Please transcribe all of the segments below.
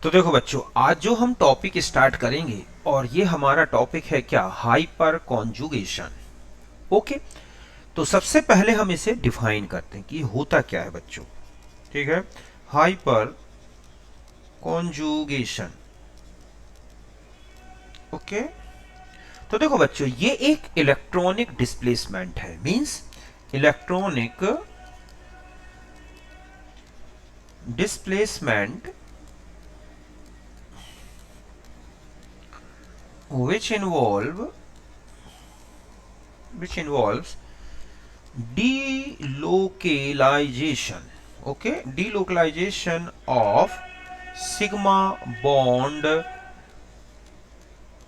तो देखो बच्चों, आज जो हम टॉपिक स्टार्ट करेंगे और ये हमारा टॉपिक है क्या, हाइपर कॉन्जुगेशन। ओके, तो सबसे पहले हम इसे डिफाइन करते हैं कि होता क्या है बच्चों। ठीक है, हाइपर कॉन्जुगेशन। ओके, तो देखो बच्चों, ये एक इलेक्ट्रॉनिक डिस्प्लेसमेंट है, means electronic displacement which involves delocalization. Okay, delocalization of sigma bond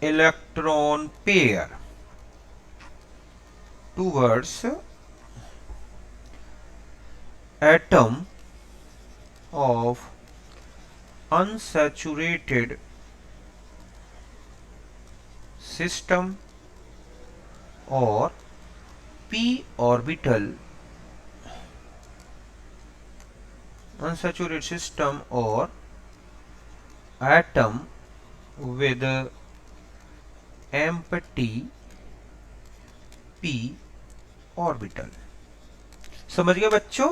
electron pair towards atom of unsaturated system or p orbital unsaturated system or atom with empty p orbital। समझ गए बच्चों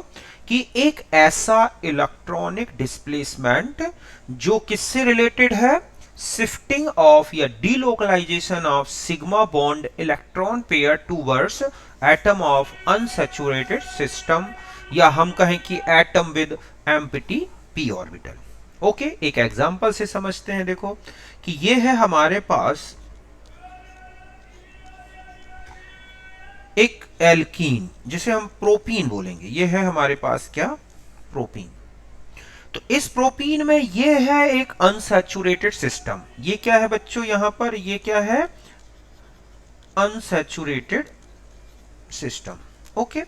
कि एक ऐसा electronic displacement जो किससे related है, shifting of या delocalization of sigma bond electron pair towards atom of unsaturated system, या हम कहें कि atom with empty p orbital. Okay, एक एग्जांपल से समझते हैं। देखो कि ये है हमारे पास एक एल्कीन, जिसे हम प्रोपीन बोलेंगे। ये है हमारे पास क्या, प्रोपीन। तो इस प्रोपीन में ये है एक अनसैचुरेटेड सिस्टम। ये क्या है बच्चों, यहां पर ये क्या है, अनसैचुरेटेड सिस्टम। ओके,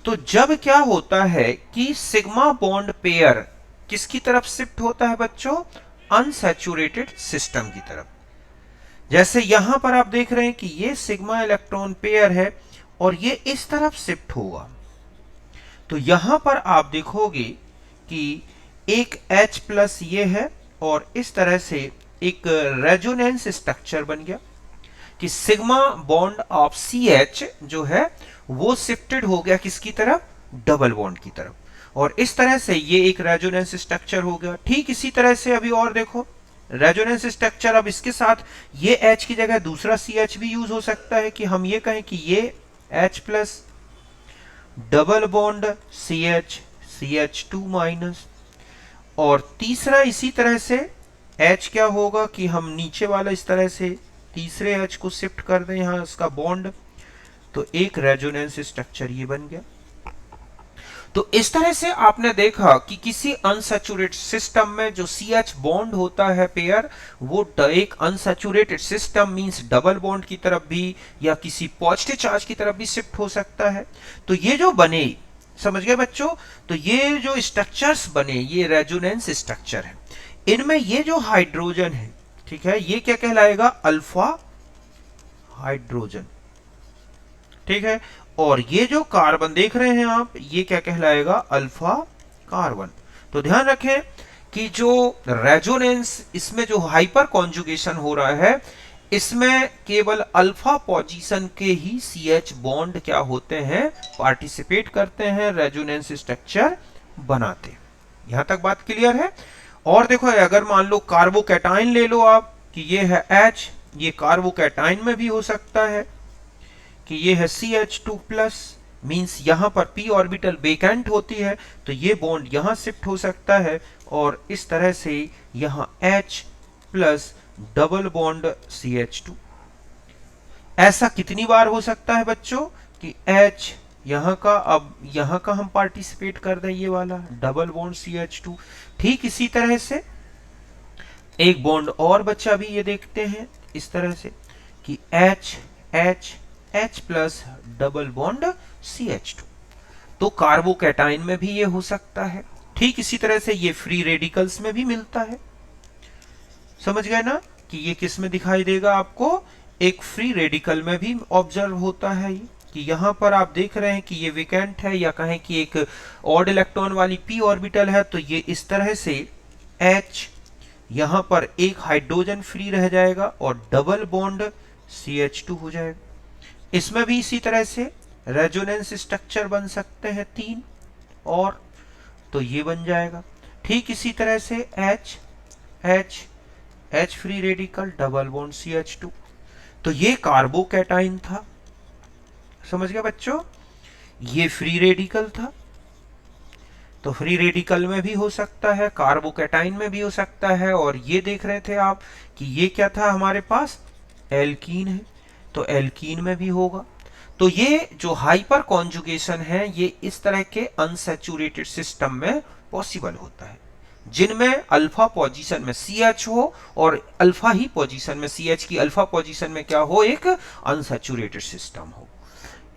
तो जब क्या होता है कि सिग्मा बॉन्ड पेयर किसकी तरफ शिफ्ट होता है बच्चों, अनसैचुरेटेड सिस्टम की तरफ। जैसे यहां पर आप देख रहे हैं कि ये सिग्मा इलेक्ट्रॉन पेयर है और ये इस तरफ शिफ्ट होगा, तो यहां पर आप देखोगे कि एक H प्लस ये है और इस तरह से एक रेजोनेंस स्ट्रक्चर बन गया कि सिग्मा बॉन्ड ऑफ CH जो है वो शिफ्टेड हो गया किसकी तरफ, डबल बॉन्ड की तरफ, और इस तरह से ये एक रेजोनेंस स्ट्रक्चर हो गया। ठीक इसी तरह से अभी और देखो, रेजोनेंस स्ट्रक्चर, अब इसके साथ ये H की जगह दूसरा CH भी यूज हो सकता है कि हम ये कहें कि ये H plus double bond CH CH2 minus, और तीसरा इसी तरह से H क्या होगा कि हम नीचे वाला इस तरह से तीसरे H को शिफ्ट कर दें यहां इसका बॉन्ड, तो एक रेजोनेंस स्ट्रक्चर ये बन गया। तो इस तरह से आपने देखा कि किसी अनसैचुरेटेड सिस्टम में जो CH बॉन्ड होता है पेयर, वो एक unsaturated system means double bond की तरफ भी या किसी पॉजिटिव चार्ज की तरफ भी शिफ्ट हो सकता है। तो ये जो बने, समझ गए बच्चों, तो ये जो स्ट्रक्चर्स बने ये रेजोनेंस स्ट्रक्चर है। इनमें ये जो हाइड्रोजन है, ठीक है, ये क्या कहलाएगा, अल्फा हाइड्रोजन। ठीक है, और ये जो कार्बन देख रहे हैं आप, ये क्या कहलाएगा, अल्फा कार्बन। तो ध्यान रखें कि जो रेजोनेंस, इसमें जो हाइपर कॉन्जुगेशन हो रहा है, इसमें केवल अल्फा पोजीशन के ही CH बॉन्ड क्या होते हैं, पार्टिसिपेट करते हैं, रेजोनेंस स्ट्रक्चर बनाते हैं। यहां तक बात क्लियर है। और देखो, अगर मान लो कार्बोकैटाइन ले लो आप कि ये है H, ये कार्बोकैटाइन में भी हो सकता है कि ये है CH2 प्लस, मींस यहां पर p ऑर्बिटल वेकेंट होती है, तो ये बॉन्ड यहां शिफ्ट हो सकता है और इस तरह से यहां H plus double bond CH2। ऐसा कितनी बार हो सकता है बच्चों कि H यहां का, अब यहां का हम पार्टिसिपेट कर दें ये वाला डबल बॉन्ड CH2। ठीक इसी तरह से एक बॉन्ड और बच्चा भी ये देखते हैं इस तरह से कि H H H plus double bond CH2। तो कार्बोकैटाइन में भी ये हो सकता है। ठीक इसी तरह से ये फ्री रेडिकल्स में भी मिलता है। समझ गए ना कि ये किस में दिखाई देगा आपको, एक फ्री रेडिकल में भी ऑब्जर्व होता है ये, कि यहां पर आप देख रहे हैं कि ये वेकेंट है, या कहें कि एक ऑड इलेक्ट्रॉन वाली p ऑर्बिटल है, तो ये इस तरह से H यहां पर एक हाइड्रोजन फ्री रह जाएगा और डबल बॉन्ड CH2 हो जाएगा। इसमें भी इसी तरह से रेजोनेंस स्ट्रक्चर बन सकते हैं 3 और, तो ये बन जाएगा। ठीक इसी तरह से H H H free radical double bond CH2, तो ये कार्बोकैटाइन था। समझ गया बच्चों, ये फ्री रेडिकल था, तो फ्री रेडिकल में भी हो सकता है, कार्बोकैटाइन में भी हो सकता है। और ये देख रहे थे आप कि ये क्या था हमारे पास, एल्कीन है, तो एल्कीन में भी होगा। तो ये जो हाइपर कॉन्जुगेशन है ये इस तरह के अनसैचुरेटेड सिस्टम में पॉसिबल होता है, जिनमें अल्फा पोजीशन में CH हो और अल्फा ही पोजीशन में CH की अल्फा पोजीशन में क्या हो, एक अनसैचुरेटेड सिस्टम हो,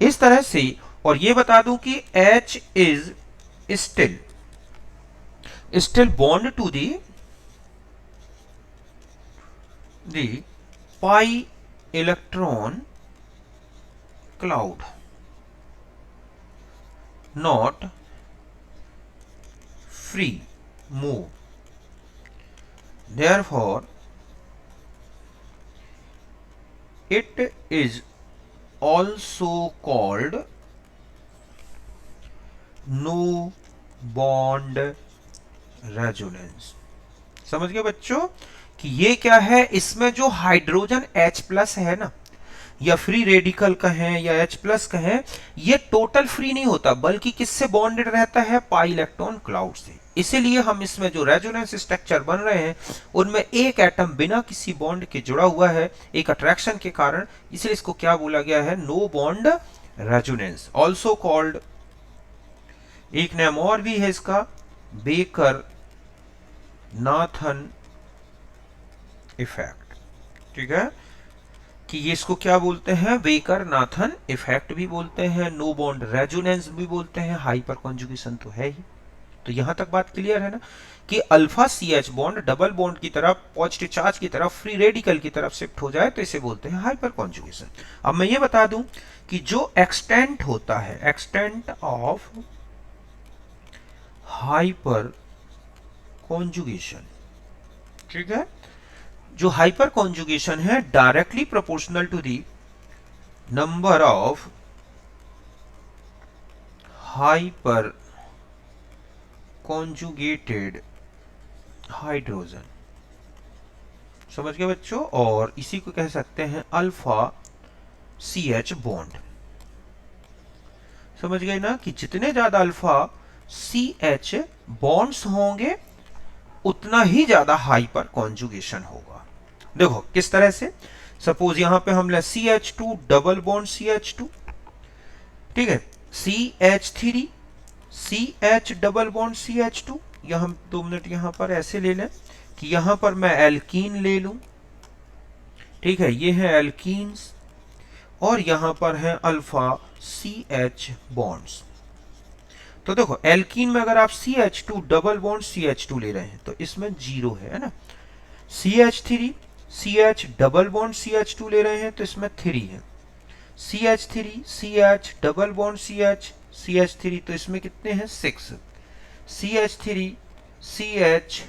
इस तरह से। और ये बता दूं कि H is still bond to the pi electron cloud, not free move, therefore it is also called no bond resonance. समझ गए बच्चों कि ये क्या है, इसमें जो हाइड्रोजन H प्लस है ना, या फ्री रेडिकल कहें या H प्लस कहें, ये टोटल फ्री नहीं होता बल्कि किससे बॉन्डेड रहता है, पाई इलेक्ट्रॉन क्लाउड से। इसीलिए हम इसमें जो रेजोनेंस स्ट्रक्चर बन रहे हैं उनमें एक एटम बिना किसी बॉन्ड के जुड़ा हुआ है, एक अट्रैक्शन के कारण, इसलिए इसको क्या बोला गया है, no bond resonance, also called, एक नाम और भी है इसका, बेकर नाथन इफेक्ट। ठीक है, कि ये इसको क्या बोलते हैं, बेकर नाथन इफेक्ट भी बोलते हैं, नो बॉन्ड रेजोनेंस भी बोलते हैं, हाइपर कॉन्जुगेशन तो है ही। तो यहां तक बात क्लियर है ना, कि alpha CH bond double bond की तरफ, पॉजिटिव चार्ज की तरफ, फ्री रेडिकल की तरफ शिफ्ट हो जाए तो इसे बोलते हैं हाइपर कॉन्जुगेशन। अब मैं ये बता दूं कि जो एक्सटेंट होता है, एक्सटेंट ऑफ हाइपर कॉन्जुगेशन, ठीक है, जो हाइपर कॉन्जुगेशन है directly proportional to the number of hyperconjugated hydrogen. समझ गए बच्चों, और इसी को कह सकते हैं अल्फा CH बॉन्ड। समझ गए ना, कि जितने ज्यादा अल्फा CH बॉन्ड्स होंगे उतना ही ज्यादा हाइपर कॉन्जुगेशन होगा। देखो किस तरह से, सपोज यहां पे हम ले CH2 डबल बॉन्ड CH2, ठीक है, CH3 CH double bond CH2, या हम 2 मिनट यहां पर ऐसे ले लें कि यहां पर मैं एल्कीन ले लूं, ठीक है, ये है एल्कीन्स, और यहां पर है अल्फा CH बॉन्ड्स। तो देखो एल्कीन में अगर आप CH2 डबल बॉन्ड CH2 ले रहे हैं तो इसमें 0 है ना, CH3 CH double bond CH2 ले रहे हैं तो इसमें 3 है, CH3 CH double bond CH3 तो इसमें कितने हैं, 6, CH3 CH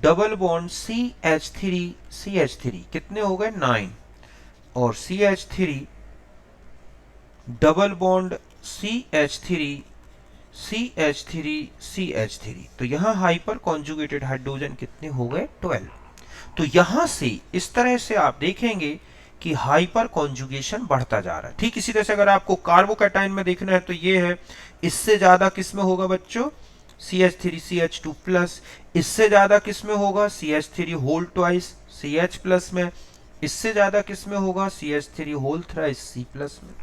double bond CH3 कितने हो गए, 9, और CH3 डबल बॉन्ड CH3 तो यहां हाइपर कॉन्जुगेटेड हाइड्रोजन कितने हो गए, 12। तो यहां से इस तरह से आप देखेंगे कि हाइपर कॉन्जुगेशन बढ़ता जा रहा है। ठीक इसी तरह से अगर आपको कार्बोकैटाइन में देखना है तो ये है, इससे ज्यादा किस में होगा बच्चों, CH3 CH2 प्लस, इससे ज्यादा किस में होगा, CH3 whole twice CH plus में, इससे ज्यादा किस में होगा, CH3 whole thrice C plus में।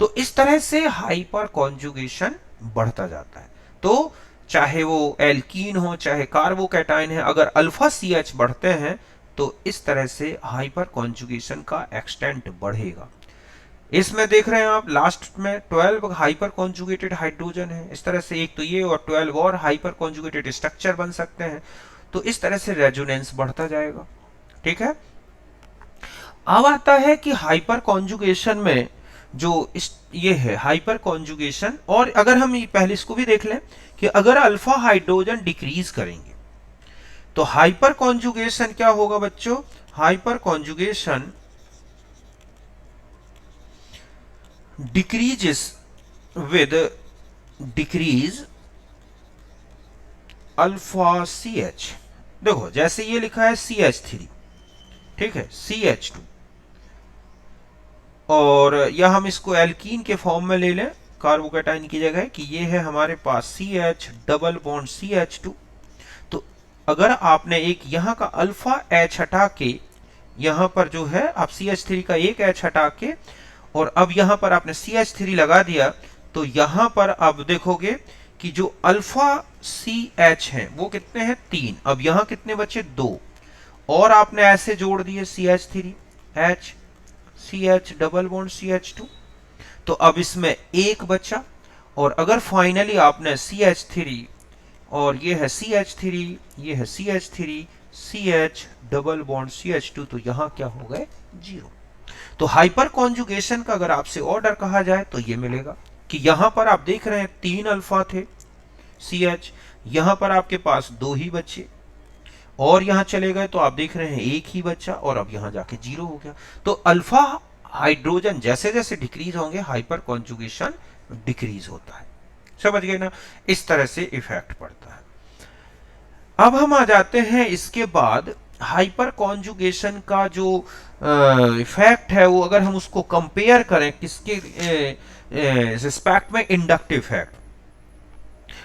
तो इस तरह से हाइपर कॉन्जुगेशन बढ़ता जाता है। तो चाहे वो एल्कीन हो चाहे कार्बोकैटाइन है, अगर अल्फा CH बढ़ते हैं तो इस तरह से हाइपर कॉन्जुगेशन का एक्सटेंट बढ़ेगा। इसमें देख रहे हैं आप लास्ट में 12 हाइपर कॉन्जुगेटेड हाइड्रोजन है, इस तरह से एक तो ये और 12 और हाइपर कॉन्जुगेटेड स्ट्रक्चर बन सकते हैं। तो इस तरह से रेजोनेंस बढ़ता जाएगा। ठीक है, अब आता है कि हाइपर कॉन्जुगेशन में जो ये है हाइपर कॉन्जुगेशन, और अगर हम पहले इसको भी देख लें कि अगर अल्फा हाइड्रोजन डिक्रीज करेंगे तो हाइपर कॉन्जुगेशन क्या होगा बच्चों? Hyperconjugation decreases with decrease alpha C H. देखो जैसे ये लिखा है CH3, ठीक है, CH2, और या हम इसको एल्कीन के फॉर्म में ले लें कार्बोकेटाइन की जगह कि ये है हमारे पास CH डबल बॉन्ड CH2। तो अगर आपने एक यहाँ का अल्फा H हटा के, यहाँ पर जो है आप CH3 का एक H हटा के और अब यहाँ पर आपने CH3 लगा दिया, तो यहाँ पर अब देखोगे कि जो अल्फा CH है वो कितने हैं? 3। अब यहाँ कितने बचे? 2। और आपने ऐसे जोड़ दिए CH3 H CH double bond CH2, तो अब इसमें एक बचा। और अगर फाइनली आपने CH3 और ये है CH3, ये है CH3 CH double bond CH2, तो यहां क्या हो गए? 0। तो हाइपर कॉन्जुगेशन का अगर आपसे ऑर्डर कहा जाए तो ये मिलेगा कि यहां पर आप देख रहे हैं 3 अल्फा थे CH, यहां पर आपके पास 2 ही बचे, और यहां चले गए तो आप देख रहे हैं एक ही बच्चा, और अब यहां जाके 0 हो गया। तो अल्फा हाइड्रोजन जैसे जैसे डिक्रीज होंगे हाइपर कॉन्जुगेशन डिक्रीज होता है। समझ गए ना? इस तरह से इफेक्ट पड़ता है। अब हम आ जाते हैं इसके बाद हाइपर कॉन्जुगेशन का जो इफेक्ट है वो अगर हम उसको कंपेयर करें किसके रिस्पेक्ट में? Inductive effect.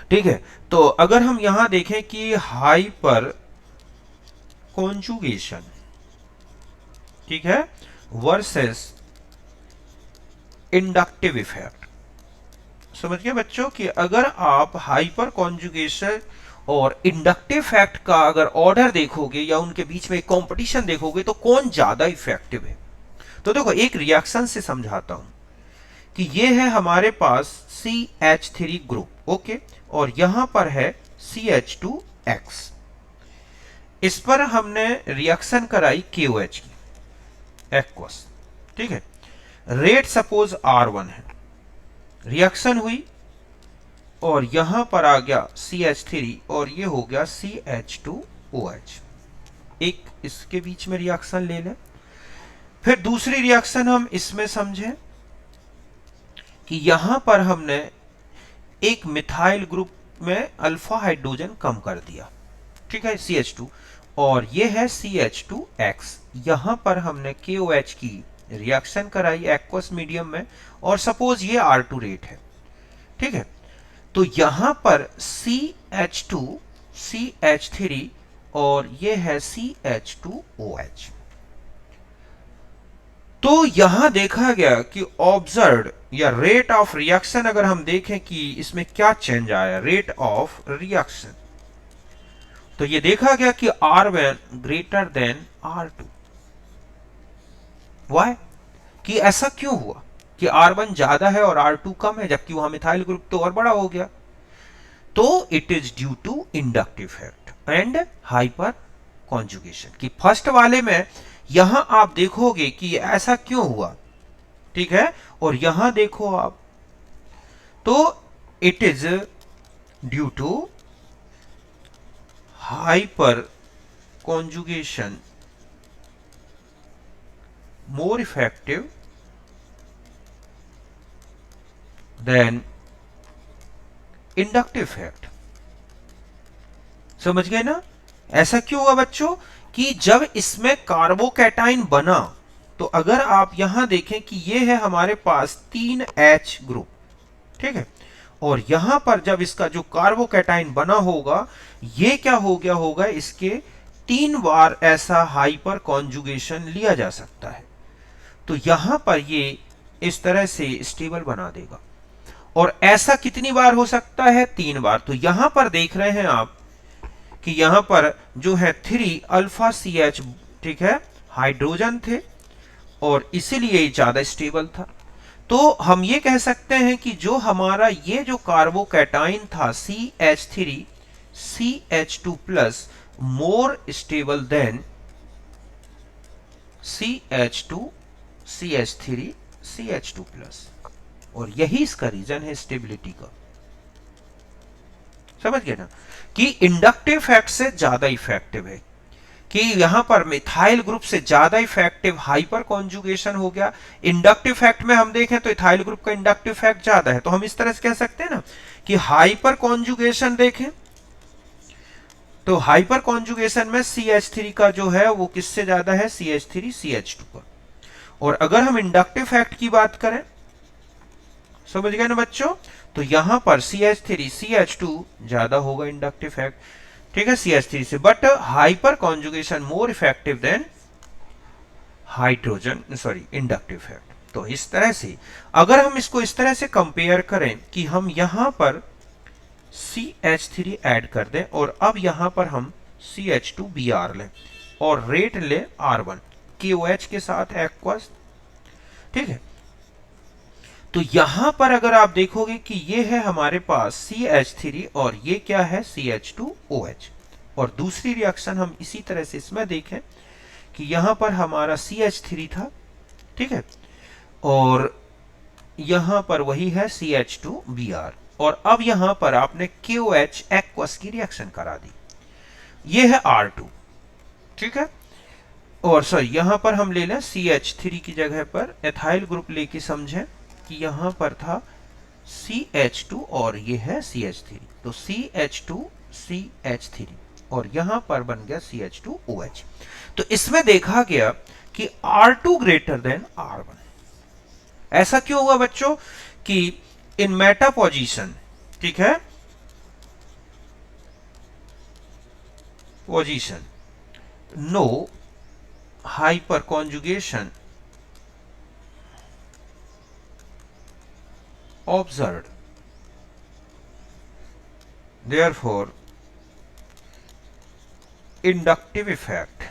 ठीक है, तो अगर हम यहां देखें कि हाइपर कॉन्जुगेशन, ठीक है, वर्सेस इंडक्टिव इफेक्ट। समझ गए बच्चों कि अगर आप हाइपर कॉन्जुगेशन और इंडक्टिव इफेक्ट का अगर ऑर्डर देखोगे या उनके बीच में कंपटीशन देखोगे तो कौन ज्यादा इफेक्टिव है? तो देखो एक रिएक्शन से समझाता हूं कि ये है हमारे पास CH3 ग्रुप, ओके, और यहां पर है CH2X। इस पर हमने रिएक्शन कराई KOH की, एक्वस, ठीक है। रेट सपोज R1 है, रिएक्शन हुई और यहां पर आ गया CH3 और ये हो गया CH2OH। एक इसके बीच में रिएक्शन ले लें। फिर दूसरी रिएक्शन हम इसमें समझें कि यहां पर हमने एक मिथाइल ग्रुप में अल्फा हाइड्रोजन कम कर दिया, ठीक है, CH2, और ये है CH2X। यहां पर हमने KOH की रिएक्शन कराई एक्वस मीडियम में और सपोज ये R2 रेट है, ठीक है। तो यहां पर CH2 CH3 और ये है CH2OH। तो यहां देखा गया कि ऑब्जर्व्ड या रेट ऑफ रिएक्शन अगर हम देखें कि इसमें क्या चेंज आया, रेट ऑफ रिएक्शन, तो ये देखा गया कि R1 greater than R2। Y? कि ऐसा क्यों हुआ कि R1 ज्यादा है और R2 कम है, जबकि वहां मिथाइल ग्रुप तो और बड़ा हो गया? तो it is due to inductive effect and hyperconjugation. कि फर्स्ट वाले में यहां आप देखोगे कि ऐसा क्यों हुआ, ठीक है, और यहां देखो आप, तो it is due to hyper conjugation more effective than inductive effect। समझ गए ना? ऐसा क्यों हुआ बच्चों कि जब इसमें कार्बोकैटाइन बना, तो अगर आप यहां देखें कि ये है हमारे पास 3H ग्रुप, ठीक है, और यहां पर जब इसका जो कार्बोकैटाइन बना होगा, ये क्या हो गया होगा, इसके 3 बार ऐसा हाइपर कॉन्जुगेशन लिया जा सकता है। तो यहां पर ये इस तरह से स्टेबल बना देगा। और ऐसा कितनी बार हो सकता है? 3 बार। तो यहां पर देख रहे हैं आप कि यहां पर जो है 3 अल्फा CH, ठीक है, हाइड्रोजन थे और इसीलिए ज्यादा स्टेबल था। तो हम ये कह सकते हैं कि जो हमारा ये जो कार्बोकैटाइन था CH3 CH2 प्लस मोर stable then CH2 CH3 CH2 plus, और यही इसका रीजन है स्टेबिलिटी का। समझ गए ना कि इंडक्टिव इफेक्ट से ज्यादा इफेक्टिव है, कि यहां पर मिथाइल ग्रुप से ज्यादा इफेक्टिव हाइपर कॉन्जुगेशन हो गया। इंडक्टिव इफेक्ट में हम देखें तो इथाइल ग्रुप का इंडक्टिव इफेक्ट ज्यादा है, तो हम इस तरह से कह सकते हैं ना कि हाइपर कॉन्जुगेशन देखें तो हाइपर कॉन्जुगेशन में CH3 का जो है वो किससे ज्यादा है, CH3 CH2 का। और अगर हम इंडक्टिव इफेक्ट की बात करें, समझ गए ना बच्चों, तो यहां पर CH3 CH2 ज्यादा होगा इंडक्टिव इफेक्ट, ठीक है, CH3 से। But hyperconjugation more effective than hydrogen sorry inductive effect. तो इस तरह से अगर हम इसको इस तरह से कंपेयर करें कि हम यहां पर CH3 ऐड कर दें और अब यहां पर हम CH2Br लें और रेट ले R1 KOH के साथ एक्वस, ठीक है। तो यहां पर अगर आप देखोगे कि ये है हमारे पास CH3 और ये क्या है CH2OH, और दूसरी रिएक्शन हम इसी तरह से इसमें देखें कि यहां पर हमारा CH3 था, ठीक है, और यहां पर वही है CH2Br, और अब यहां पर आपने KOH एक्वस की रिएक्शन करा दी, ये है R2, ठीक है। और सॉरी यहां पर हम ले लें CH3 की जगह पर एथाइल ग्रुप लेके समझें कि यहां पर था CH2 और ये है CH3, तो CH2 CH3 और यहां पर बन गया CH2OH। तो इसमें देखा गया कि R2 ग्रेटर देन R1। ऐसा क्यों हुआ बच्चों कि इन मेटा पोजीशन, ठीक है, position no hyperconjugation observed, therefore inductive effect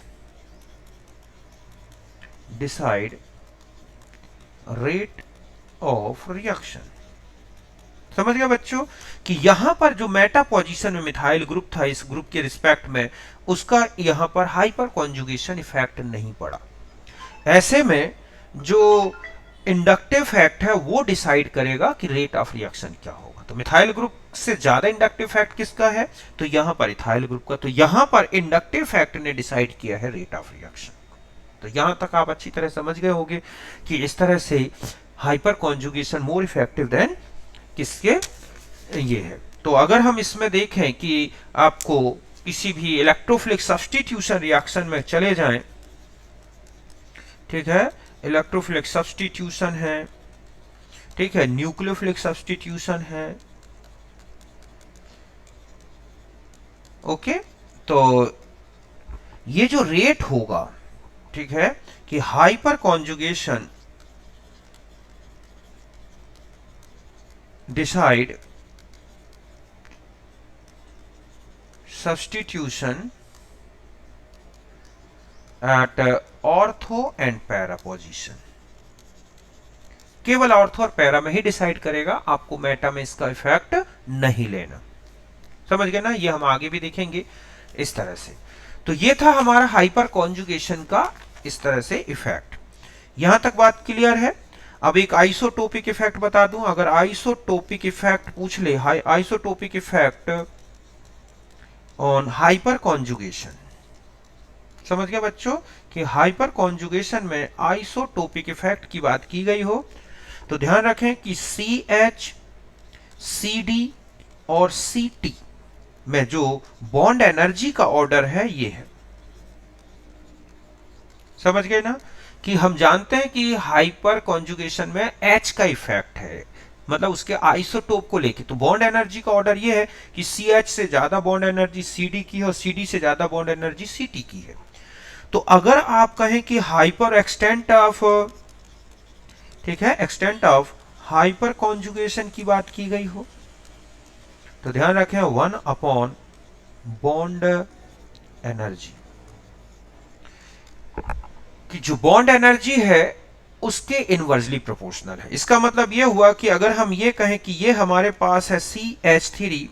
decide rate of reaction। समझ गया बच्चों कि यहां पर जो मेटा पोजीशन में मिथाइल ग्रुप था इस ग्रुप के रिस्पेक्ट में, उसका यहां पर हाइपर कॉन्जुगेशन इफेक्ट नहीं पड़ा। ऐसे में जो इंडक्टिव फैक्ट है वो डिसाइड करेगा कि रेट ऑफ रिएक्शन क्या होगा। तो मिथाइल ग्रुप से ज्यादा इंडक्टिव फैक्ट किसका है, तो यहां पर इथाइल ग्रुप का। तो यहां पर इंडक्टिव फैक्ट ने डिसाइड किया है रेट ऑफ रिएक्शन। तो यहां तक आप अच्छी तरह समझ गए होंगे कि इस तरह से hyperconjugation more effective than किसके, ये है। तो अगर हम इसमें देखें कि आपको किसी भी इलेक्ट्रोफिलिक सब्स्टिट्यूशन रिएक्शन में चले जाएं, ठीक है, इलेक्ट्रोफिलिक सब्स्टिट्यूशन है, ठीक है, न्यूक्लियोफिलिक सब्स्टिट्यूशन है, ओके। तो ये जो रेट होगा, ठीक है, कि hyperconjugation decide substitution at ortho and para position, केवल ऑर्थो और पैरा में ही डिसाइड करेगा, आपको मेटा में इसका इफेक्ट नहीं लेना। समझ गए ना, ये हम आगे भी देखेंगे इस तरह से। तो ये था हमारा हाइपर कॉन्जुगेशन का इस तरह से इफेक्ट। यहां तक बात क्लियर है। अब एक आइसोटोपिक इफेक्ट बता दूं। अगर आइसोटोपिक इफेक्ट पूछ ले, isotopic effect on hyper conjugation, समझ गए बच्चों कि हाइपर कॉन्जुगेशन में आइसोटोपिक इफेक्ट की बात की गई हो तो ध्यान रखें कि CH, CD और CT में जो बॉन्ड एनर्जी का ऑर्डर है ये है। समझ गए ना कि हम जानते हैं कि हाइपर कॉन्जुगेशन में H का इफेक्ट है, मतलब उसके आइसोटोप को लेके। तो बॉन्ड एनर्जी का ऑर्डर ये है कि CH से ज्यादा बॉन्ड एनर्जी CD की है और CD से ज्यादा बॉन्ड एनर्जी CT की है। तो अगर आप कहें कि हाइपर एक्सटेंट ऑफ, ठीक है, एक्सटेंट ऑफ हाइपर कॉन्जुगेशन की बात की गई हो तो ध्यान रखें 1 अपॉन बॉन्ड एनर्जी, कि जो बॉन्ड एनर्जी है उसके इनवर्सली प्रोपोर्शनल है। इसका मतलब यह हुआ कि अगर हम ये कहें कि ये हमारे पास है CH3,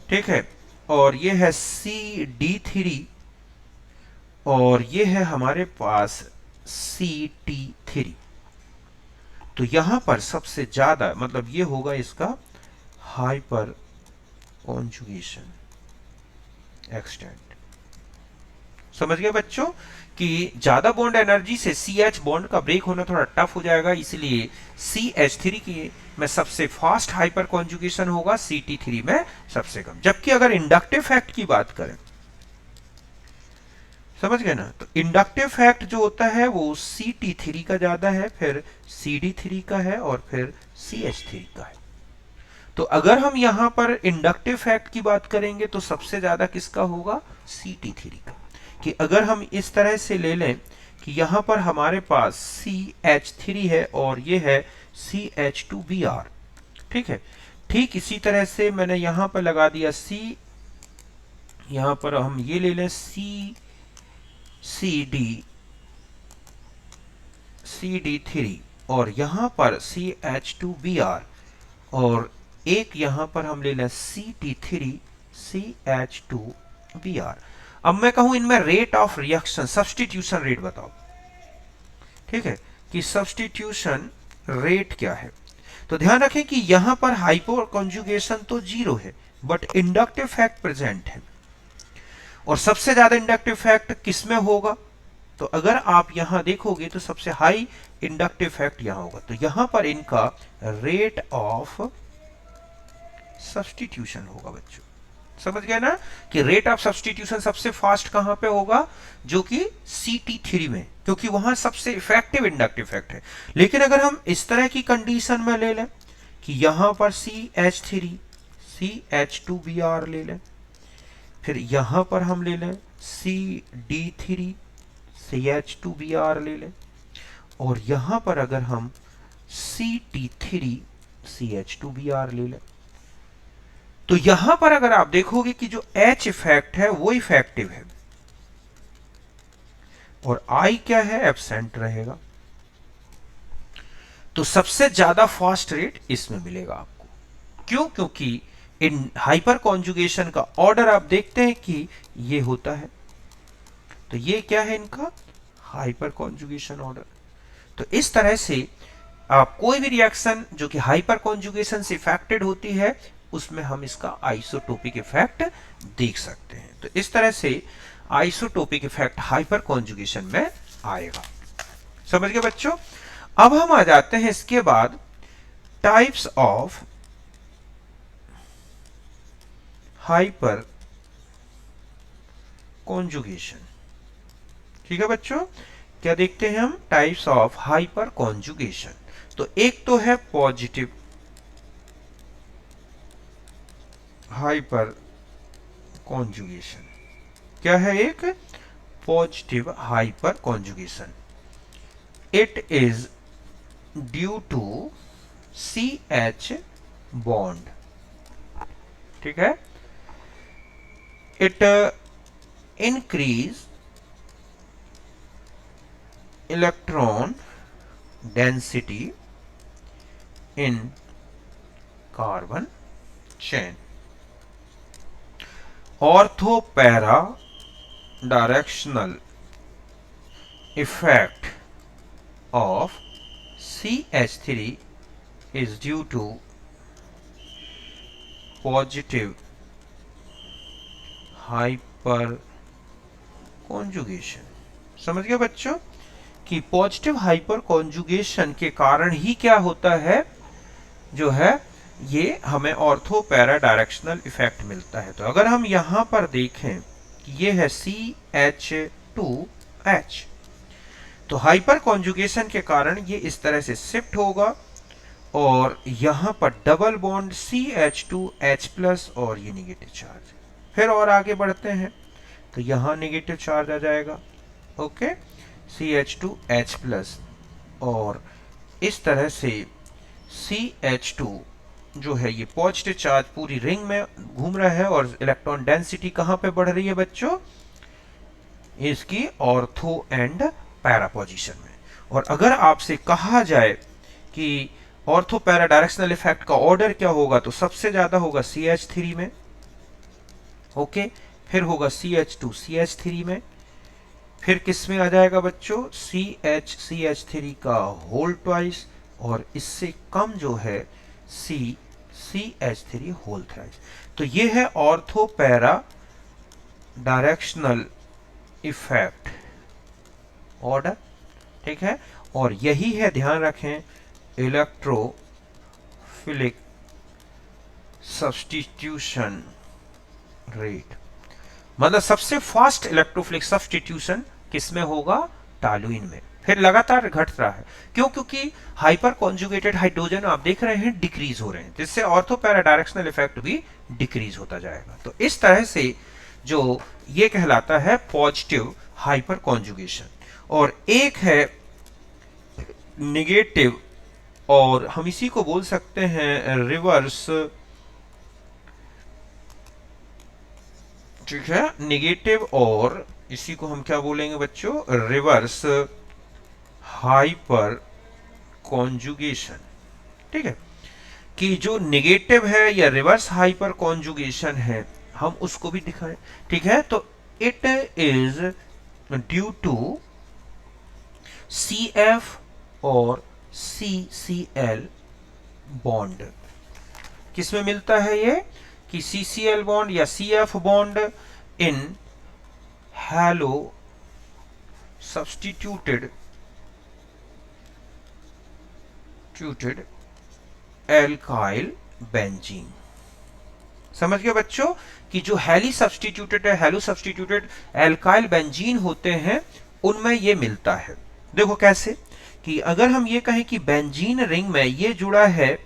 ठीक है, और ये है CD3 और ये है हमारे पास CT3, तो यहां पर सबसे ज्यादा मतलब ये होगा इसका हाइपर कॉन्जुगेशन एक्सटेंड। समझ गए बच्चों कि ज्यादा बॉन्ड एनर्जी से CH बॉन्ड का ब्रेक होना थोड़ा टफ हो जाएगा, इसलिए CH3 की में सबसे फास्ट हाइपर कॉन्जुगेशन होगा, CT3 में सबसे कम। जबकि अगर इंडक्टिव फैक्ट की बात करें, समझ गए ना, तो इंडक्टिव फैक्ट जो होता है वो CT3 का ज्यादा है, फिर CD3 का है और फिर CH3 का है। तो अगर हम यहां पर इंडक्टिव फैक्ट की बात करेंगे तो सबसे ज्यादा किसका होगा, CT3 का। कि अगर हम इस तरह से ले लें कि यहां पर हमारे पास CH3 है और ये है CH2Br, ठीक है। ठीक इसी तरह से मैंने यहां पर लगा दिया यहां पर हम ये ले लें CD3 और यहां पर CH2Br, और एक यहां पर हम ले लें CT3 CH2Br। अब मैं कहूं इनमें rate of reaction, substitution rate बताओ, ठीक है, कि सब्स्टिट्यूशन रेट क्या है। तो ध्यान रखें कि यहां पर हाइपर कॉन्जुगेशन तो 0 है, बट इंडक्टिव फैक्ट प्रेजेंट है। और सबसे ज्यादा इंडक्टिव फैक्ट किसमें होगा, तो अगर आप यहां देखोगे तो सबसे हाई इंडक्टिव फैक्ट यहां होगा। तो यहां पर इनका रेट ऑफ सब्स्टिट्यूशन होगा बच्चों। समझ गए ना कि रेट ऑफ सब्स्टिट्यूशन सबसे फास्ट कहां पे होगा, जो कि CT3 में, क्योंकि वहां सबसे इफेक्टिव इंडक्टिव फैक्ट है। लेकिन अगर हम इस तरह की कंडीशन में ले लें कि यहां पर CH3 CH2Br ले लें, फिर यहां पर हम ले लें CD3 CH2Br ले लें, और यहां पर अगर हम CT3 CH2Br ले लें, तो यहां पर अगर आप देखोगे कि जो H इफेक्ट है वो इफेक्टिव है और I क्या है, एब्सेंट रहेगा। तो सबसे ज्यादा फास्ट रेट इसमें मिलेगा आपको। क्यों, क्योंकि इन हाइपर कॉन्जुगेशन का ऑर्डर आप देखते हैं कि ये होता है। तो ये क्या है इनका हाइपर कॉन्जुगेशन ऑर्डर। तो इस तरह से आप कोई भी रिएक्शन जो कि हाइपर कॉन्जुगेशन से इफेक्टेड होती है उसमें हम इसका आइसोटोपिक इफेक्ट देख सकते हैं। तो इस तरह से आइसोटोपिक इफेक्ट हाइपर कॉन्जुगेशन में आएगा। समझ गए बच्चों। अब हम आ जाते हैं इसके बाद टाइप्स ऑफ हाइपर कॉन्जुगेशन। ठीक है बच्चों, क्या देखते हैं हम, टाइप्स ऑफ हाइपर कॉन्जुगेशन। तो एक तो है पॉजिटिव हाइपर कॉन्जुगेशन। क्या है, एक positive hyperconjugation. It is due to CH bond, ठीक है। It increase electron density in carbon chain. Ortho para directional effect of CH3 is due to positive hyper conjugation। समझ गए बच्चों कि positive hyperconjugation के कारण ही क्या होता है, जो है ये हमें ऑर्थो पैरा डायरेक्शनल इफेक्ट मिलता है। तो अगर हम यहां पर देखें कि ये है CH2H, तो हाइपर कॉन्जुगेशन के कारण ये इस तरह से शिफ्ट होगा और यहां पर डबल बॉन्ड CH2H+ और ये नेगेटिव चार्ज। फिर और आगे बढ़ते हैं तो यहां नेगेटिव चार्ज आ जाएगा, ओके, CH2H+, और इस तरह से CH2 जो है ये पॉजिटिव चार्ज पूरी रिंग में घूम रहा है और इलेक्ट्रॉन डेंसिटी कहां पे बढ़ रही है बच्चों, इसकी ऑर्थो एंड पैरा पोजीशन में। और अगर आपसे कहा जाए कि ऑर्थो पैरा डायरेक्शनल इफेक्ट का ऑर्डर क्या होगा, तो सबसे ज्यादा होगा CH3 में, ओके, फिर होगा CH2 CH3 में, फिर किस में आ जाएगा बच्चों, CH3 का होल ट्वाइस, और इससे कम जो है CH3 होल थ्राइस। तो ये है ortho para directional effect order, ठीक है। और यही है, ध्यान रखें, इलेक्ट्रोफिलिक सब्स्टिट्यूशन रेट। मतलब सबसे फास्ट इलेक्ट्रोफिलिक सब्स्टिट्यूशन किसमें होगा? टॉलुइन में। फिर लगातार घट रहा है, क्यों? क्योंकि हाइपर कॉन्जुगेटेड हाइड्रोजन आप देख रहे हैं डिक्रीज हो रहे हैं, जिससे ऑर्थो पैरा डायरेक्शनल इफेक्ट भी डिक्रीज होता जाएगा। तो इस तरह से जो ये कहलाता है पॉजिटिव हाइपर कॉन्जुगेशन। और एक है निगेटिव, और हम इसी को बोल सकते हैं रिवर्स, ठीक है, निगेटिव, और इसी को हम क्या बोलेंगे बच्चों? रिवर्स हाइपर कॉन्जुगेशन, ठीक है। कि जो निगेटिव है या रिवर्स हाइपर कॉन्जुगेशन है, हम उसको भी दिखाएं, ठीक है। तो it is due to CF और CCl बॉन्ड। किसमें मिलता है ये? कि CCl बॉन्ड या CF bond in halo substituted alkyl benzene. समझ गए बच्चों? कि जो हैली सब्स्टिट्यूटेड है, हैलो सब्स्टिट्यूटेड एल्काइल बेंजीन होते हैं, उनमें ये मिलता है। देखो कैसे, कि अगर हम ये कहें कि बेंजीन रिंग में ये जुड़ा है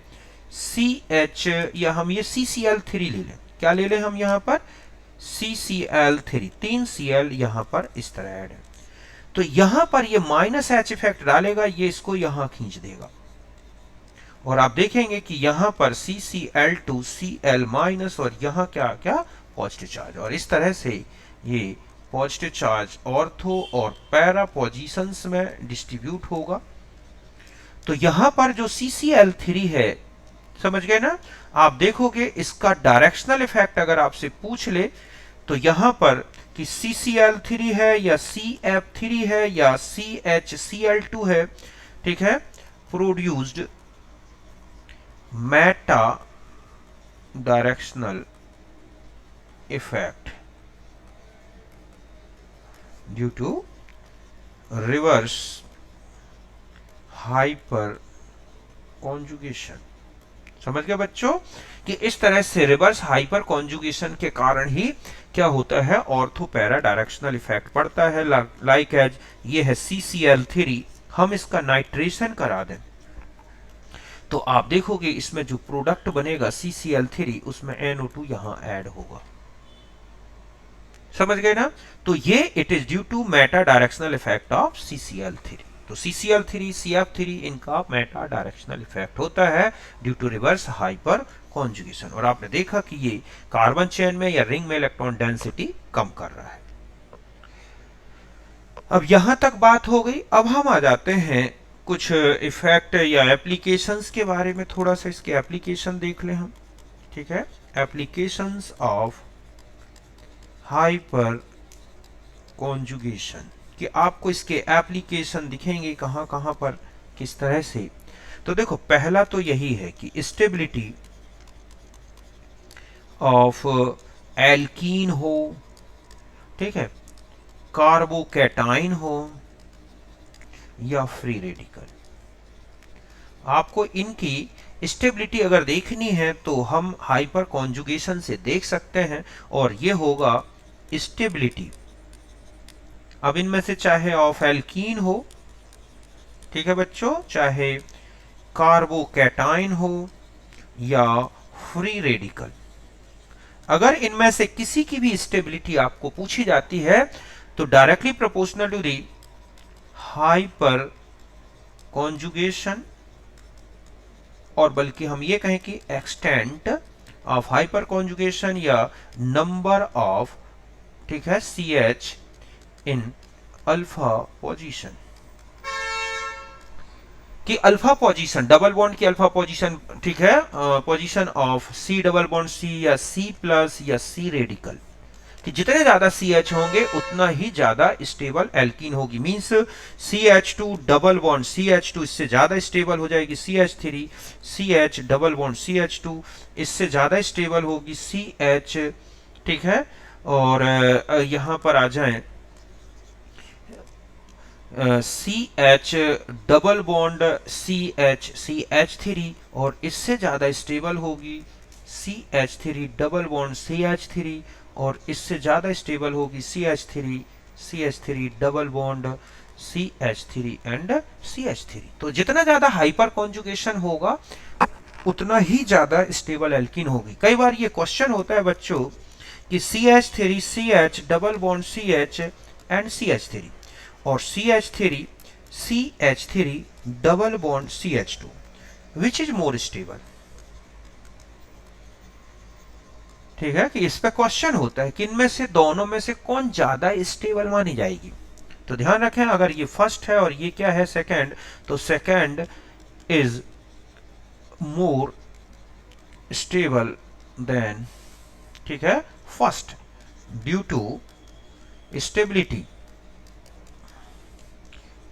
CH, या हम ये CCl3 ले लें, क्या ले लें हम यहाँ पर? CCl3, 3 Cl यहाँ पर इस तरह ऐड है। तो यहाँ पर ये -H इफेक्ट डालेगा, ये इसको यहाँ खींच देगा, और आप देखेंगे कि यहाँ पर CCl2 Cl- और यहाँ क्या क्या? Positive charge. और इस तरह से ये पॉजिटिव चार्ज ऑर्थो और पैरा पोजीशंस में डिस्ट्रीब्यूट होगा। तो यहाँ पर जो CCl3 है, समझ गए ना? आप देखोगे इसका डायरेक्शनल इफेक्ट अगर आपसे पूछ ले, तो यहाँ पर कि CCl3 है या CF3 है या CHCl2 है, ठीक है, produced meta directional effect due to reverse hyperconjugation. समझ गए बच्चों? कि इस तरह से रिवर्स हाइपर कॉन्जुगेशन के कारण ही क्या होता है? ऑर्थो पैरा डायरेक्शनल इफेक्ट पड़ता है। लाइक एज ये है CCl3, हम इसका नाइट्रेशन करा दें, तो आप देखोगे इसमें जो प्रोडक्ट बनेगा CCl3, उसमें NO2 यहां ऐड होगा। समझ गए ना? तो ये it is due to meta directional effect of CCl3। तो CCl3, CF3 इनका मेटा डायरेक्शनल इफेक्ट होता है due to reverse hyperconjugation. और आपने देखा कि ये कार्बन चेन में या रिंग में इलेक्ट्रॉन डेंसिटी कम कर रहा है। अब यहां तक बात हो गई। अब हम आ जाते हैं कुछ इफेक्ट या एप्लीकेशंस के बारे में। थोड़ा सा इसके एप्लीकेशन देख लें हम, ठीक है। एप्लीकेशंस ऑफ हाइपर कॉन्जुगेशन, कि आपको इसके एप्लीकेशन दिखेंगे कहां कहां पर, किस तरह से। तो देखो, पहला तो यही है कि स्टेबिलिटी ऑफ एल्कीन हो, ठीक है, कार्बोकैटाइन हो या फ्री रेडिकल। आपको इनकी स्टेबिलिटी अगर देखनी है तो हम हाइपर कॉन्जुगेशन से देख सकते हैं, और ये होगा स्टेबिलिटी। अब इनमें से चाहे ऑफ एल्कीन हो, ठीक है बच्चों, चाहे कार्बोकैटाइन हो या फ्री रेडिकल, अगर इनमें से किसी की भी स्टेबिलिटी आपको पूछी जाती है तो directly proportional to the hyperconjugation, और बल्कि हम ये कहें कि एक्सटेंट ऑफ हाइपर कॉन्जुगेशन या नंबर ऑफ, ठीक है, CH इन अल्फा पोजीशन। कि अल्फा पोजीशन, डबल बॉन्ड की अल्फा पोजीशन, ठीक है, position of C double bond C या C प्लस या C रेडिकल, कि जितने ज्यादा CH होंगे उतना ही ज्यादा स्टेबल एल्कीन होगी। Means CH2 double bond CH2 इससे ज्यादा स्टेबल हो जाएगी CH3, CH double bond CH2 इससे ज्यादा स्टेबल होगी CH, ठीक है। और यहां पर आ जाएं CH डबल बॉन्ड CH3 और इससे ज्यादा स्टेबल होगी CH3 डबल बॉन्ड CH3 और इससे ज्यादा स्टेबल होगी CH3 double bond CH3 and CH3। तो जितना ज्यादा हाइपर कॉन्जुगेशन होगा उतना ही ज्यादा स्टेबल एल्कीन होगी। कई बार ये क्वेश्चन होता है बच्चों कि CH3 CH double bond CH and CH3 और CH3 double bond CH2 which is more stable. ठीक है, कि इस पे क्वेश्चन होता है कि इनमें से दोनों में से कौन ज्यादा स्टेबल मानी जाएगी। तो ध्यान रखें, अगर ये फर्स्ट है और ये क्या है सेकंड, तो second is more stable than, ठीक है, first due to stability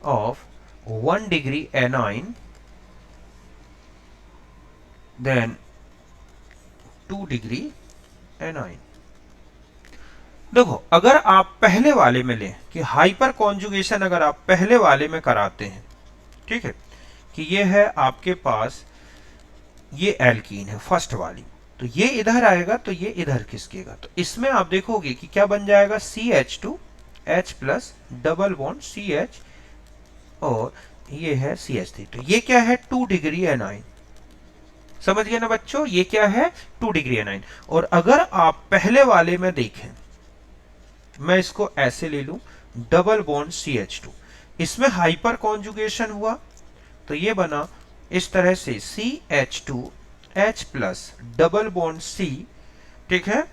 of 1 degree anion then 2 degree anion। देखो, अगर आप पहले वाले में लें कि हाइपर कॉन्जुगेशन अगर आप पहले वाले में कराते हैं, ठीक है, कि ये है आपके पास ये एल्कीन है फर्स्ट वाली, तो ये इधर आएगा तो ये इधर खिसकेगा, तो इसमें आप देखोगे कि क्या बन जाएगा CH2H plus double bond CH और ये है CH3। तो ये क्या है 2 डिग्री एनाइन। समझ गए ना बच्चों, ये क्या है 2 डिग्री एनाइन। और अगर आप पहले वाले में देखें, मैं इसको ऐसे ले लूं डबल बॉन्ड CH2, इसमें हाइपर कॉन्जुगेशन हुआ तो ये बना इस तरह से CH2H plus double bond C, ठीक है।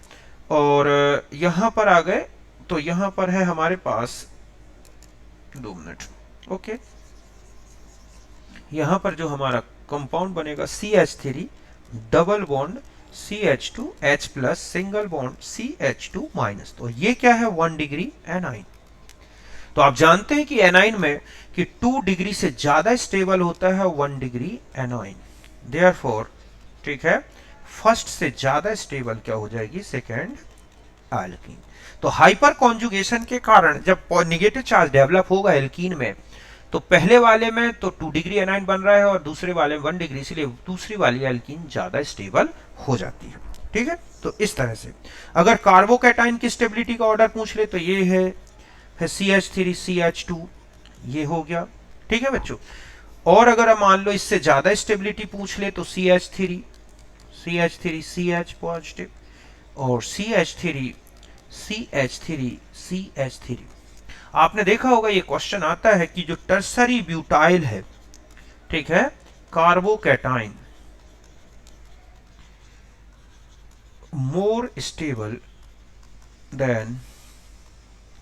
और यहां पर आ गए तो यहां पर है हमारे पास 2 मिनट, ओके, यहां पर जो हमारा कंपाउंड बनेगा CH3 double bond CH2H plus single bond CH2 minus, तो ये क्या है 1 डिग्री एनाइन। तो आप जानते हैं कि एनाइन में कि 2 डिग्री से ज्यादा स्टेबल होता है 1 डिग्री एनाइन, देयरफॉर, ठीक है, फर्स्ट से ज्यादा स्टेबल क्या हो जाएगी सेकेंड एल्कीन। तो हाइपर कॉन्जुगेशन के कारण जब नेगेटिव चार्ज डेवलप होगा एल्कीन में, तो पहले वाले में तो 2 डिग्री एनाइन बन रहा है और दूसरे वाले में 1 डिग्री, इसलिए दूसरी वाली एल्कीन ज्यादा स्टेबल हो जाती है। ठीक है, तो इस तरह से अगर कार्बोकैटाइन की स्टेबिलिटी का ऑर्डर पूछ ले तो ये है CH3 CH2, ये हो गया। ठीक है बच्चों, और अगर हम मान लो इससे ज्यादा स्टेबिलिटी पूछ ले तो CH3 CH पॉजिटिव और CH3 आपने देखा होगा ये क्वेश्चन आता है कि जो टर्सरी ब्यूटाइल है, ठीक है, कार्बोकैटाइन मोर स्टेबल देन,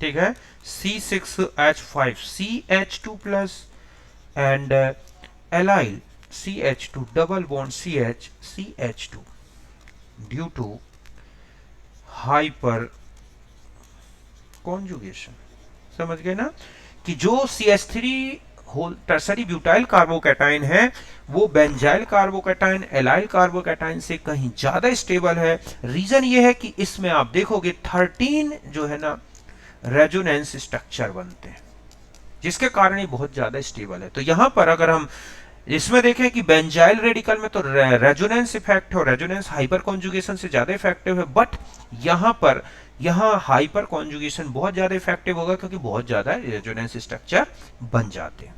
ठीक है, C6H5 CH2 plus and allyl CH2 double bond CH2 due to hyperconjugation. समझ गए ना कि जो CH3 टर्सरी ब्यूटाइल कार्बोकैटाइन है वो बेंजाइल कार्बोकैटाइन एलाइल कार्बोकैटाइन से कहीं ज्यादा स्टेबल है। रीजन ये है कि इसमें आप देखोगे 13 जो है ना रेजोनेंस स्ट्रक्चर बनते हैं, जिसके कारण ये बहुत ज्यादा स्टेबल है। तो यहां पर अगर हम इसमें देखें कि बेंजाइल रेडिकल में तो रेजोनेंस इफेक्ट है और रेजोनेंस हाइपर कॉन्जुगेशन से ज्यादा इफेक्टिव है, बट यहां हाइपर कॉन्जुगेशन बहुत ज्यादा इफेक्टिव होगा क्योंकि बहुत ज्यादा रेजोनेंस स्ट्रक्चर बन जाते हैं।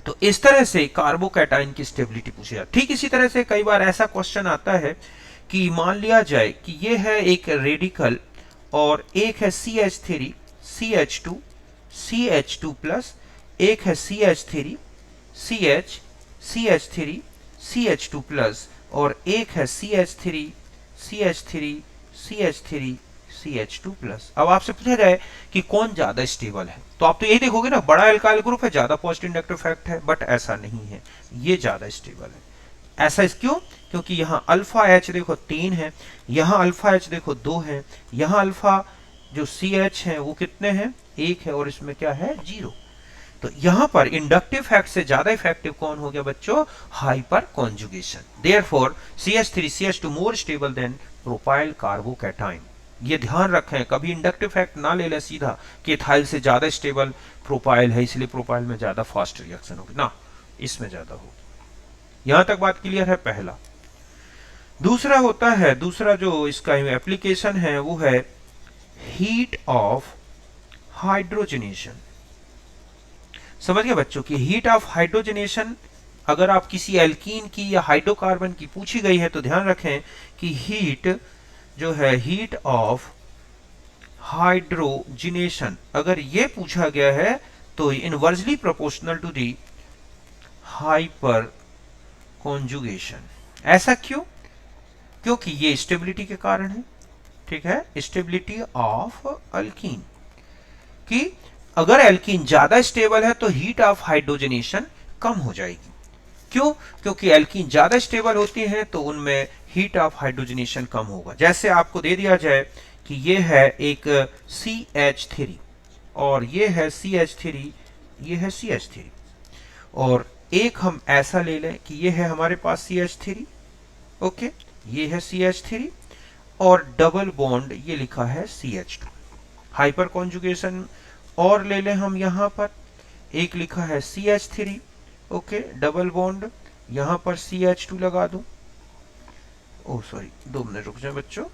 तो इस तरह से कार्बोकैटाइन की स्टेबिलिटी पूछी जाती है। ठीक इसी तरह से कई बार ऐसा क्वेश्चन आता है कि मान लिया जाए कि ये है एक रेडिकल और एक है CH3 CH2 प्लस, एक है CH3 CH2 प्लस और एक है CH2 प्लस। अब आपसे पूछा जाए कि कौन ज्यादा स्टेबल है, तो आप तो यही देखोगे ना, बड़ा एल्काइल ग्रुप है, ज्यादा पॉजिटिव इंडक्टिव इफेक्ट है, बट ऐसा नहीं है, ये ज्यादा स्टेबल है। ऐसा क्यों? क्योंकि यहाँ अल्फा एच देखो 3 है, यहाँ अल्फा एच देखो 2 है, यहाँ अल्फा जो सी एच है वो कितने हैं, 1 है, और इसमें क्या है, 0। तो यहां पर इंडक्टिव फैक्ट से ज्यादा इफेक्टिव कौन हो गया बच्चों, hyper conjugation. Therefore CH3 CH2 मोर स्टेबल देन प्रोपाइल कार्बोकैटायन। ये ध्यान रखें, कभी इंडक्टिव फैक्ट ना ले लें सीधा कि इथाइल से ज्यादा स्टेबल प्रोपाइल है इसलिए प्रोपाइल में ज्यादा फास्ट रिएक्शन होगी, ना, इसमें ज्यादा होगी। यहां तक बात क्लियर है, पहला। दूसरा होता है, दूसरा जो इसका एप्लीकेशन है वो है हीट ऑफ हाइड्रोजनेशन। समझ गए बच्चों की हीट ऑफ हाइड्रोजनेशन अगर आप किसी एल्कीन की या हाइड्रोकार्बन की पूछी गई है तो ध्यान रखें कि हीट जो है, हीट ऑफ हाइड्रोजनेशन अगर ये पूछा गया है तो inversely proportional to the hyperconjugation. ऐसा क्यों, क्योंकि ये स्टेबिलिटी के कारण है, ठीक है, स्टेबिलिटी ऑफ अल्कीन, कि अगर एल्कीन ज्यादा स्टेबल है तो हीट ऑफ हाइड्रोजनेशन कम हो जाएगी। क्यों, क्योंकि एल्कीन ज्यादा स्टेबल होती हैं तो उनमें हीट ऑफ हाइड्रोजनेशन कम होगा। जैसे आपको दे दिया जाए कि ये है एक CH3 और ये है CH3, ये है CH3, और एक हम ऐसा ले लें कि ये है हमारे पास CH3, ओके, ये है CH3 और डबल बॉन्ड ये लिखा है CH2। हाइपर कॉन्जुगेशन और ले लें हम, यहां पर एक लिखा है CH3, ओके, डबल बॉन्ड, यहां पर CH2 लगा दूं। ओ सॉरी, 2 मिनट रुक जाए बच्चों,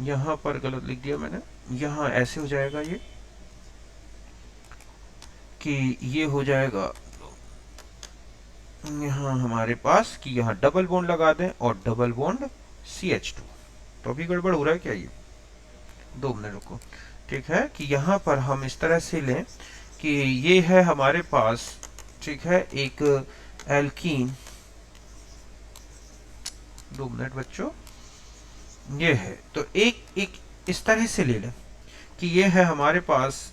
यहां पर गलत लिख दिया मैंने, यहां ऐसे हो जाएगा ये कि ये हो जाएगा यहां हमारे पास कि यहां डबल बॉन्ड लगा दें और डबल बॉन्ड CH2। तो अभी गड़बड़ हो रहा है क्या, ये 2 मिनट रुको, ठीक है, कि यहां पर हम इस तरह से लें कि ये है हमारे पास, ठीक है, एक एल्कीन, 2 मिनट बच्चों, ये है, तो एक इस तरह से ले लें कि ये है हमारे पास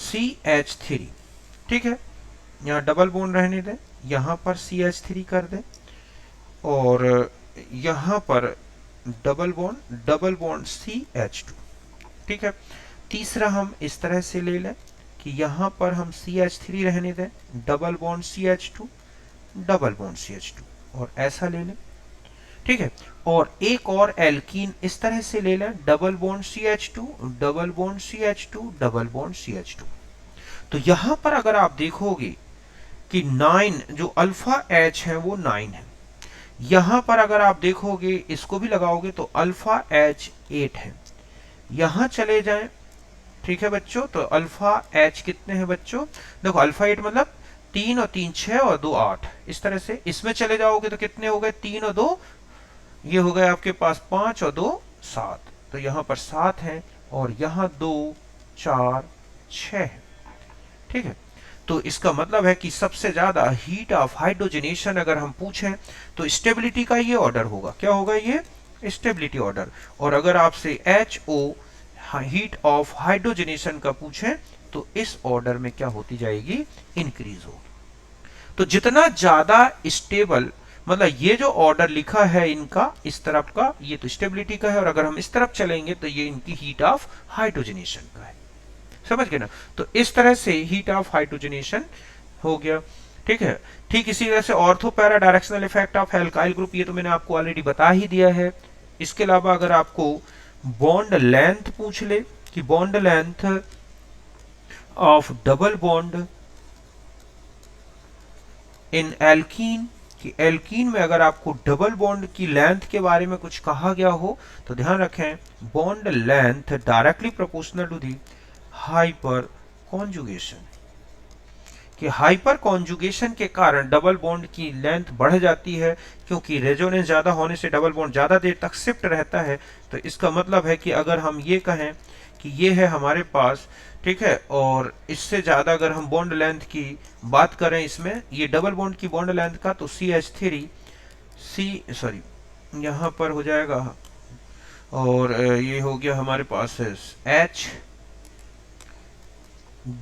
CH3, ठीक है, यहाँ डबल बॉन्ड रहने दें, यहाँ पर CH3 कर दें और यहाँ पर डबल बॉन्ड CH2, ठीक है। तीसरा हम इस तरह से ले लें कि यहाँ पर हम CH3 रहने दें, double bond CH2, double bond CH2, और ऐसा ले लें, ठीक है। और एक और एल्कीन इस तरह से ले लें, double bond CH2, double bond CH2, double bond CH2। तो यहां पर अगर आप देखोगे कि 9 जो अल्फा H है वो 9 है, यहां पर अगर आप देखोगे इसको भी लगाओगे तो अल्फा H 8 है। यहां चले जाएं, ठीक है बच्चों, तो अल्फा H कितने हैं बच्चों, देखो अल्फा 8 मतलब 3 और 3 6 और 2 8, इस तरह से। इसमें चले जाओगे तो कितने हो गए, 3 और 2, ये हो गए आपके पास 5 और 2 7, तो यहां पर 7 है और यहां 2 4 6 है, ठीक है। तो इसका मतलब है कि सबसे ज्यादा हीट ऑफ हाइड्रोजनेशन अगर हम पूछें तो स्टेबिलिटी का ये ऑर्डर होगा, क्या होगा, ये स्टेबिलिटी ऑर्डर। और अगर आपसे HO हीट ऑफ हाइड्रोजनेशन का पूछें तो इस ऑर्डर में क्या होती जाएगी, इंक्रीज होगी। तो जितना ज्यादा स्टेबल, मतलब ये जो ऑर्डर लिखा है इनका इस तरफ का, ये तो स्टेबिलिटी का है, और अगर हम इस तरफ चलेंगे तो ये इनकी हीट ऑफ हाइड्रोजनेशन का है, समझ गए ना। तो इस तरह से हीट ऑफ हाइड्रोजनेशन हो गया, ठीक है। ठीक इसी तरह से ortho para directional effect of alkyl group, ये तो मैंने आपको ऑलरेडी बता ही दिया है। इसके अलावा अगर आपको बॉन्ड लेंथ पूछ ले कि bond length of double bond in alkene, कि एल्कीन में अगर आपको डबल बॉन्ड की लेंथ के बारे में कुछ कहा गया हो तो ध्यान रखें bond length directly proportional to the hyperconjugation, कि हाइपर कॉन्जुगेशन के कारण डबल बॉन्ड की लेंथ बढ़ जाती है, क्योंकि रेजोनेंस ज्यादा होने से डबल बॉन्ड ज्यादा देर तक शिफ्ट रहता है। तो इसका मतलब है कि अगर हम ये कहें कि ये है हमारे पास, ठीक है, और इससे ज्यादा अगर हम बॉन्ड लेंथ की बात करें, इसमें ये डबल बॉन्ड की बॉन्ड लेंथ का, तो CH3 यहां पर हो जाएगा, और ये हो गया हमारे पास H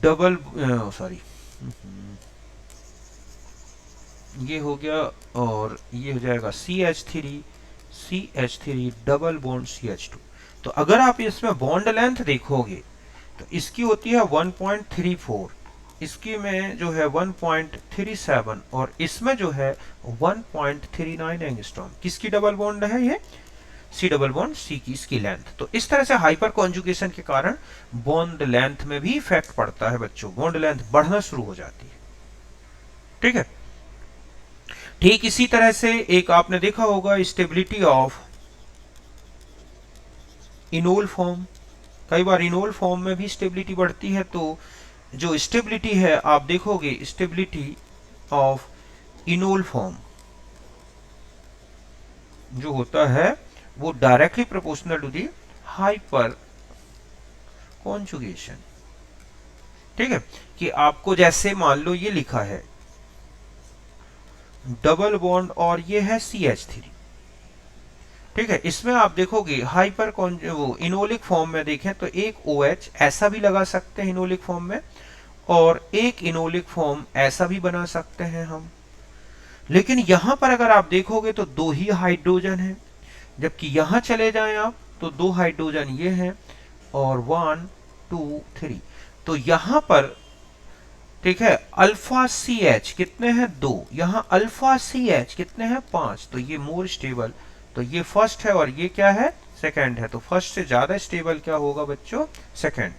डबल ये हो गया, और ये हो जाएगा CH3 डबल बॉन्ड CH2। तो अगर आप इसमें बॉन्ड लेंथ देखोगे तो इसकी होती है 1.34, इसकी में जो है 1.37, और इसमें जो है 1.39 एंगस्ट्रॉम। किसकी डबल बॉन्ड है ये? सी डबल बॉन्ड सी की इसकी लेंथ। तो इस तरह से हाइपर कॉन्जुगेशन के कारण बॉन्ड लेंथ में भी इफेक्ट पड़ता है बच्चों, बॉन्ड लेंथ बढ़ना शुरू हो जाती है। ठीक है, ठीक इसी तरह से एक आपने देखा होगा स्टेबिलिटी ऑफ इनोल फॉर्म। कई बार इनोल फॉर्म में भी स्टेबिलिटी बढ़ती है। तो जो स्टेबिलिटी है आप देखोगे, स्टेबिलिटी ऑफ इनोल फॉर्म जो होता है वो directly proportional to the hyperconjugation. ठीक है, कि आपको जैसे मान लो ये लिखा है डबल बॉन्ड और ये है CH3। ठीक है, इसमें आप देखोगे हाइपर वो इनोलिक फॉर्म में देखें तो एक OH ऐसा भी लगा सकते हैं इनोलिक फॉर्म में, और एक इनोलिक फॉर्म ऐसा भी बना सकते हैं हम। लेकिन यहां पर अगर आप देखोगे तो 2 ही हाइड्रोजन है, जबकि यहां चले जाएं आप तो 2 हाइड्रोजन ये हैं और 1 2 3। तो यहां पर ठीक है अल्फा CH कितने हैं? 2। यहां अल्फा CH कितने हैं? 5। तो ये मोर स्टेबल, तो ये फर्स्ट है और ये क्या है? सेकंड है। तो फर्स्ट से ज्यादा स्टेबल क्या होगा बच्चों? सेकंड।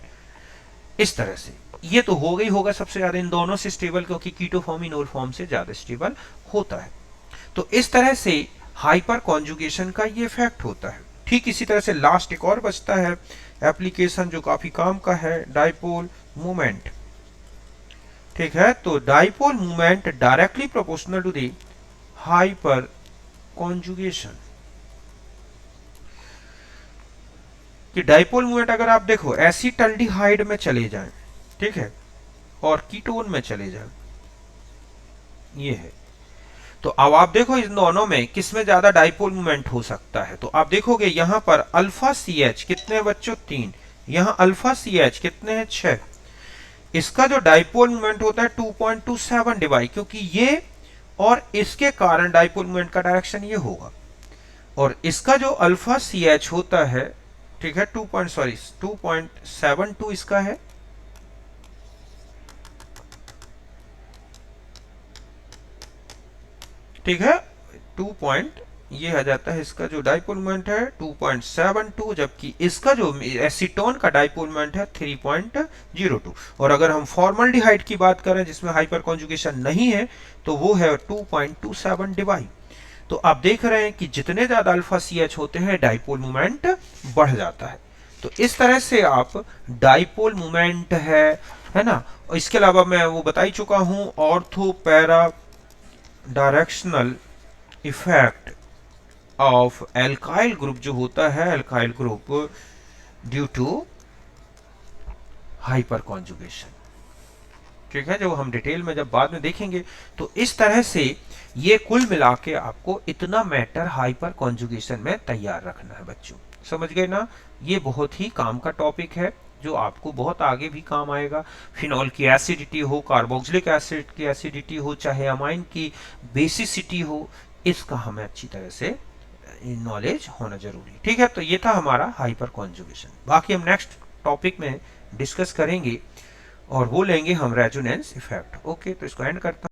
इस तरह से ये तो हो गई होगा सबसे ज्यादा इन दोनों से स्टेबल, क्योंकि कीटो फॉर्म इनोल फॉर्म से ज्यादा स्टेबल होता है। तो इस तरह से हाइपर कॉन्जुगेशन का ये इफेक्ट होता है। ठीक इसी तरह से लास्ट एक और बचता है एप्लीकेशन जो काफी काम का है, डाइपोल मूवमेंट। ठीक है, तो dipole movement directly proportional to the hyperconjugation. कि डाइपोल मूवमेंट अगर आप देखो एसिटल्डिहाइड में चले जाएं, ठीक है, और कीटोन में चले जाएं, ये है। तो अब आप देखो इन दोनों में किसमें ज्यादा डाइपोल मूवमेंट हो सकता है। तो आप देखोगे यहां पर अल्फा CH कितने बच्चों? 3। यहां अल्फा CH कितने हैं? 6। इसका जो डाइपोल मूवमेंट होता है 2.27 डिवाइड, क्योंकि ये और इसके कारण डाइपोल मूवमेंट का डायरेक्शन ये होगा। और इसका जो अल्फा CH होता है, ठीक है, 2.72 इसका है। ठीक है, 2 ये आ जाता है इसका जो डाइपोल मोमेंट है 2.72, जबकि इसका जो एसीटोन का डाइपोल मोमेंट है 3.02। और अगर हम फॉर्मल्डिहाइड की बात करें जिसमें हाइपर कॉन्जुगेशन नहीं है तो वो है 2.27 डिवाइड। तो आप देख रहे हैं कि जितने ज्यादा अल्फा CH होते हैं डाइपोल मोमेंट बढ़ जाता है। तो इस तरह से आप डाइपोल मोमेंट है ना। और इसके अलावा मैं वो बता ही चुका हूं ortho para directional effect of alkyl group जो होता है, alkyl group due to hyperconjugation. ठीक है, जो हम डिटेल में जब बाद में देखेंगे। तो इस तरह से ये कुल मिला के आपको इतना मैटर हाइपर कॉन्जुगेशन में तैयार रखना है बच्चों। समझ गए ना? ये बहुत ही काम का टॉपिक है जो आपको बहुत आगे भी काम आएगा। फिनॉल की एसिडिटी हो, कार्बोक्सिलिक एसिड की एसिडिटी हो, चाहे अमाइन की बेसिसिटी हो, इसका हमें अच्छी तरह से नॉलेज होना जरूरी। ठीक है, तो ये था हमारा हाइपर कॉन्जुगेशन। बाकी हम नेक्स्ट टॉपिक में डिस्कस करेंगे और वो लेंगे हम रेजोनेंस इफेक्ट। ओके, तो इसको एंड करता हूं।